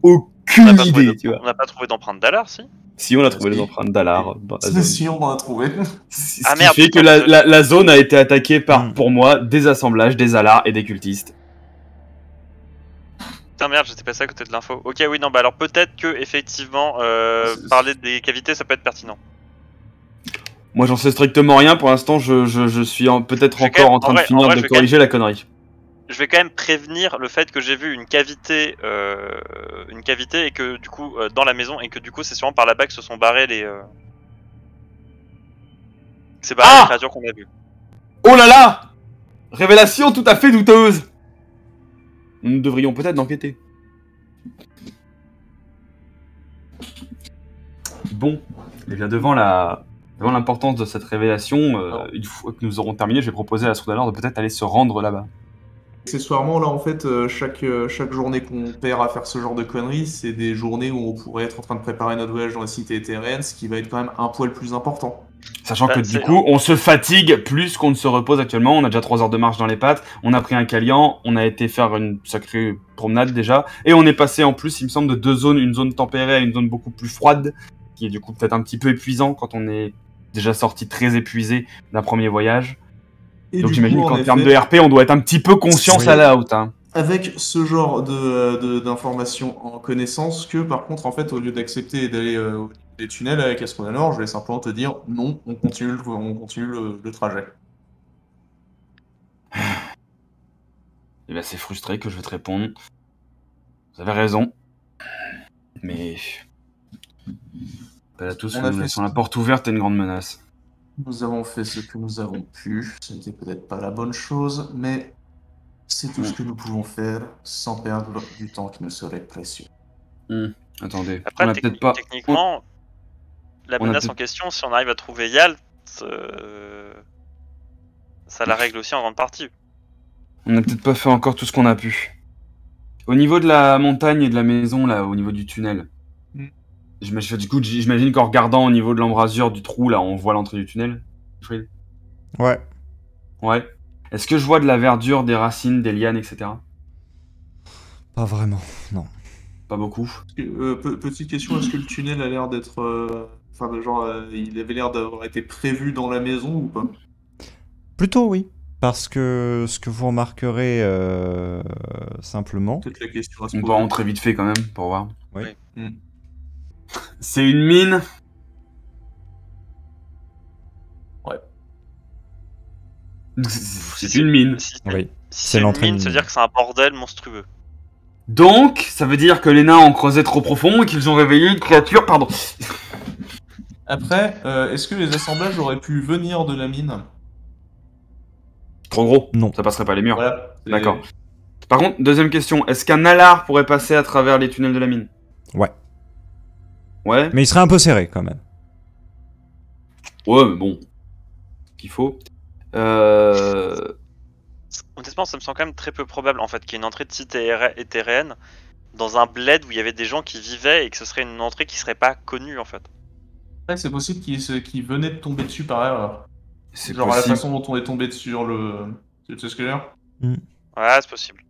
aucune idée, tu vois. On n'a pas trouvé d'empreintes d'Alar, si? Si, on a trouvé des empreintes d'Alar dans la zone. Si, on en a trouvé. Ce qui fait que la zone a été attaquée par, pour moi, des assemblages, des alars et des cultistes. Putain merde, j'étais passé à côté de l'info. Ok, oui, non, bah alors peut-être que effectivement parler des cavités ça peut être pertinent. Moi j'en sais strictement rien, pour l'instant je suis peut-être encore en train de finir de corriger la connerie. Je vais quand même prévenir le fait que j'ai vu une cavité et que du coup dans la maison et que du coup c'est sûrement par là-bas que se sont barrés les... C'est barré les créatures qu'on a vues. Oh là là! Révélation tout à fait douteuse! Nous devrions peut-être l'enquêter. Bon, et bien devant l'importance de cette révélation, une fois que nous aurons terminé, je vais proposer à Sourdalor de peut-être aller se rendre là-bas. Accessoirement, là, en fait, chaque journée qu'on perd à faire ce genre de conneries, c'est des journées où on pourrait être en train de préparer notre voyage dans la cité éthérienne, ce qui va être quand même un poil plus important. Sachant que du coup, on se fatigue plus qu'on ne se repose actuellement. On a déjà 3 heures de marche dans les pattes. On a pris un Kalian. On a été faire une sacrée promenade déjà. Et on est passé en plus, il me semble, de 2 zones. Une zone tempérée à une zone beaucoup plus froide. Qui est du coup peut-être un petit peu épuisant quand on est déjà sorti très épuisé d'un premier voyage. Et donc j'imagine qu'en termes de RP, on doit être un petit peu conscience à la haute. Hein. Avec ce genre d'informations en connaissance que par contre, en fait, au lieu d'accepter d'aller des tunnels avec Astrodanor, je vais simplement te dire non, on continue le trajet. Et ben c'est frustré que je vais te répondre. Vous avez raison. Mais... Pas à tous, nous laissons la porte ouverte à une grande menace. Nous avons fait ce que nous avons pu. Ce n'était peut-être pas la bonne chose, mais c'est tout ce que nous pouvons faire sans perdre du temps qui nous serait précieux. Attendez, après, on a peut-être pas... techniquement, la menace en question, si on arrive à trouver Yalt, ça la règle aussi en grande partie. On n'a peut-être pas fait encore tout ce qu'on a pu. Au niveau de la montagne et de la maison, là, au niveau du tunnel, j'imagine qu'en regardant au niveau de l'embrasure du trou, là, on voit l'entrée du tunnel. Ouais. Ouais. Est-ce que je vois de la verdure, des racines, des lianes, etc. Pas vraiment, non. Pas beaucoup. Petite question, est-ce que le tunnel a l'air d'être... il avait l'air d'avoir été prévu dans la maison ou pas? Plutôt oui. Parce que ce que vous remarquerez simplement... Peut-être la question à se on poser. peut rentrer vite fait quand même, pour voir. Oui. C'est une mine. Ouais. C'est une mine. Oui. Si c'est une mine, ça veut dire que c'est un bordel monstrueux. Donc, ça veut dire que les nains ont creusé trop profond et qu'ils ont réveillé une créature, pardon. Après, est-ce que les assemblages auraient pu venir de la mine? Trop gros. Non. Ça passerait pas les murs. Voilà. D'accord. Par contre, deuxième question. Est-ce qu'un alar pourrait passer à travers les tunnels de la mine? Ouais. Ouais. Mais il serait un peu serré quand même. Ouais, mais bon. Qu'il faut. Honnêtement, ça me semble quand même très peu probable en fait qu'il y ait une entrée de cité éthérienne dans un bled où il y avait des gens qui vivaient et que ce serait une entrée qui serait pas connue en fait. Ouais, c'est possible qu'ils venaient de tomber dessus par erreur. C'est Genre possible. à la façon dont on est tombé dessus sur le... Tu sais ce que je veux dire? Ouais, c'est possible.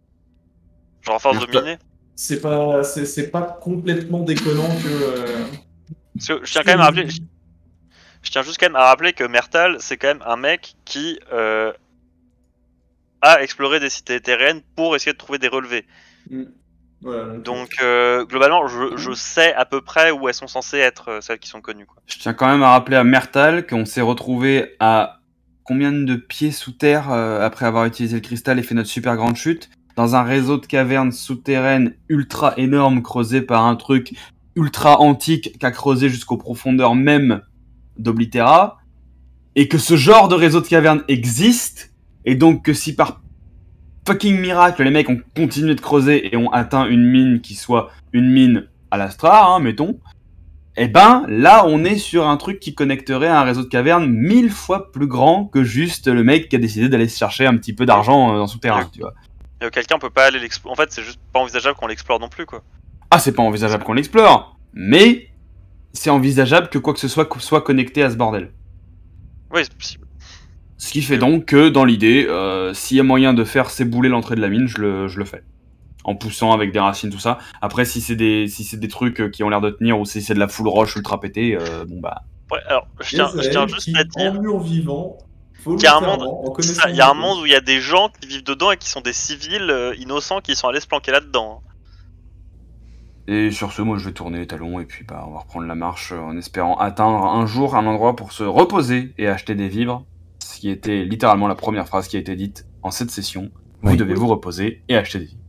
Genre à force de miner. C'est pas complètement déconnant que... Je tiens quand même à rappeler... Je tiens juste quand même à rappeler que Mertal, c'est quand même un mec qui a exploré des cités éthériennes pour essayer de trouver des relevés. Voilà, donc globalement, je sais à peu près où elles sont censées être, celles qui sont connues. Quoi. Je tiens quand même à rappeler à Mertal qu'on s'est retrouvé à combien de pieds sous terre après avoir utilisé le cristal et fait notre super grande chute dans un réseau de cavernes souterraines ultra énorme creusé par un truc ultra antique qu'a creusé jusqu'aux profondeurs même d'Oblitera, et que ce genre de réseau de cavernes existe, et donc que si par fucking miracle les mecs ont continué de creuser et ont atteint une mine qui soit une mine à l'Astra, hein, mettons, et ben là on est sur un truc qui connecterait à un réseau de cavernes 1000 fois plus grand que juste le mec qui a décidé d'aller se chercher un petit peu d'argent dans souterrain, tu vois. Et auquel cas on peut pas aller l'explorer. En fait, c'est juste pas envisageable qu'on l'explore non plus, quoi. Ah, c'est pas envisageable qu'on l'explore, mais c'est envisageable que quoi que ce soit connecté à ce bordel. Oui, c'est possible. Ce qui fait donc que, dans l'idée, s'il y a moyen de faire s'ébouler l'entrée de la mine, je le fais. En poussant avec des racines, tout ça. Après, si c'est des trucs qui ont l'air de tenir, ou si c'est de la full roche ultra pétée, bon bah... Ouais, alors, je tiens juste à dire... En mur vivant, Il y a un monde où il y a des gens qui vivent dedans et qui sont des civils innocents qui sont allés se planquer là-dedans. Et sur ce, moi je vais tourner les talons et puis bah on va reprendre la marche en espérant atteindre un jour un endroit pour se reposer et acheter des vivres. Ce qui était littéralement la première phrase qui a été dite en cette session. Vous devez vous reposer et acheter des vivres.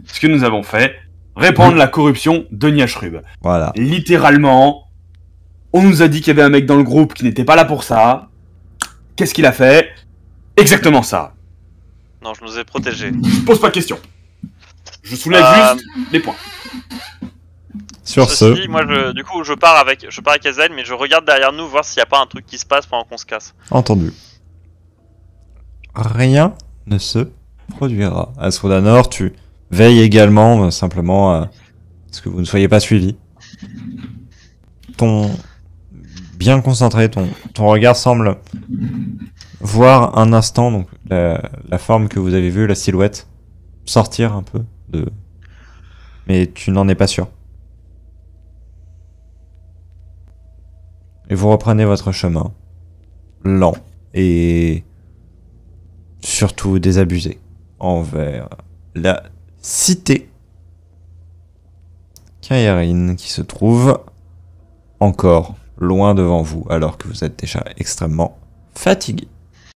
Ce que nous avons fait, répandre la corruption de Niashrub. Voilà. Littéralement, on nous a dit qu'il y avait un mec dans le groupe qui n'était pas là pour ça. Qu'est-ce qu'il a fait? Exactement ça. Non, je nous ai protégés. Je pose pas de questions. Je soulève juste les points. Sur Ceci, moi, du coup, je pars avec Azael, mais je regarde derrière nous voir s'il n'y a pas un truc qui se passe pendant qu'on se casse. Entendu. Rien ne se produira. Astrodanor, tu veilles également, simplement, à ce que vous ne soyez pas suivis. Bien concentré, ton regard semble voir un instant donc la forme que vous avez vue, la silhouette, sortir un peu de... Mais tu n'en es pas sûr. Et vous reprenez votre chemin, lent et surtout désabusé, envers la cité Kaerin qui se trouve encore loin devant vous, alors que vous êtes déjà extrêmement fatigué.